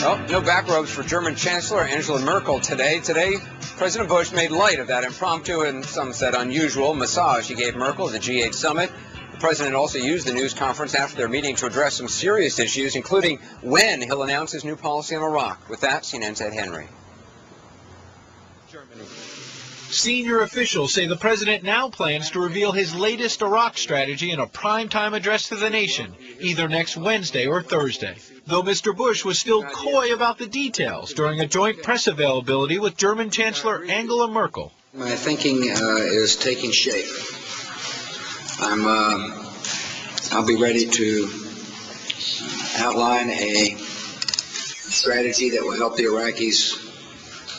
Well, no back rubs for German Chancellor Angela Merkel today. Today, President Bush made light of that impromptu and some said unusual massage he gave Merkel at the G8 summit. The president also used the news conference after their meeting to address some serious issues, including when he'll announce his new policy on Iraq. With that, CNN's Ed Henry. Germany. Senior officials say the president now plans to reveal his latest Iraq strategy in a primetime address to the nation, either next Wednesday or Thursday. Though Mr. Bush was still coy about the details during a joint press availability with German Chancellor Angela Merkel. My thinking is taking shape. I'll be ready to outline a strategy that will help the Iraqis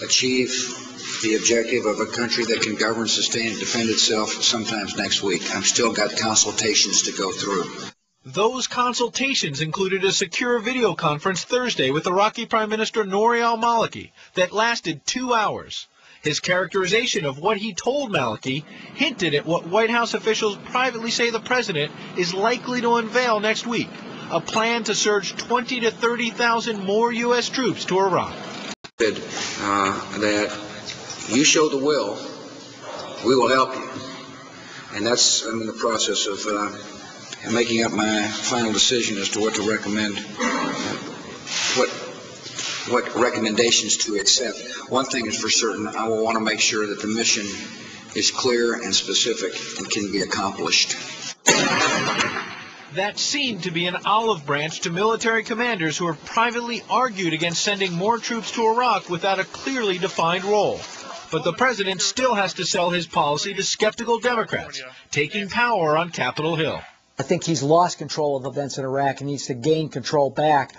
achieve the objective of a country that can govern, sustain, and defend itself sometimes next week. I've still got consultations to go through. Those consultations included a secure video conference Thursday with Iraqi Prime Minister Nouri al-Maliki that lasted 2 hours. His characterization of what he told Maliki hinted at what White House officials privately say the president is likely to unveil next week, a plan to surge 20,000 to 30,000 more U.S. troops to Iraq. That you show the will, we will help you. And I'm in the process of making up my final decision as to what to recommend, what recommendations to accept. One thing is for certain, I will want to make sure that the mission is clear and specific and can be accomplished. That seemed to be an olive branch to military commanders who have privately argued against sending more troops to Iraq without a clearly defined role. But the president still has to sell his policy to skeptical Democrats, taking power on Capitol Hill. I think he's lost control of events in Iraq and needs to gain control back.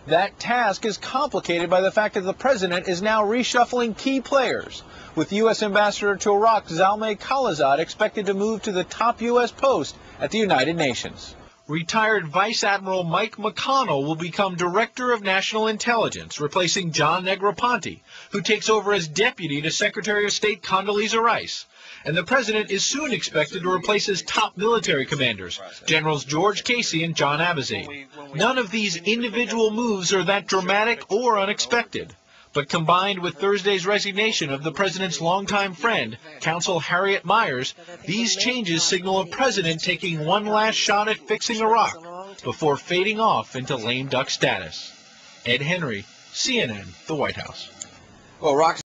That task is complicated by the fact that the president is now reshuffling key players, with U.S. Ambassador to Iraq Zalmay Khalilzad expected to move to the top U.S. post at the United Nations. Retired Vice Admiral Mike McConnell will become Director of National Intelligence, replacing John Negroponte, who takes over as Deputy to Secretary of State Condoleezza Rice. And the president is soon expected to replace his top military commanders, Generals George Casey and John Abizaid. None of these individual moves are that dramatic or unexpected. But combined with Thursday's resignation of the president's longtime friend, Counsel Harriet Miers, these changes signal a president taking one last shot at fixing Iraq before fading off into lame duck status. Ed Henry, CNN, the White House. Well, Iraq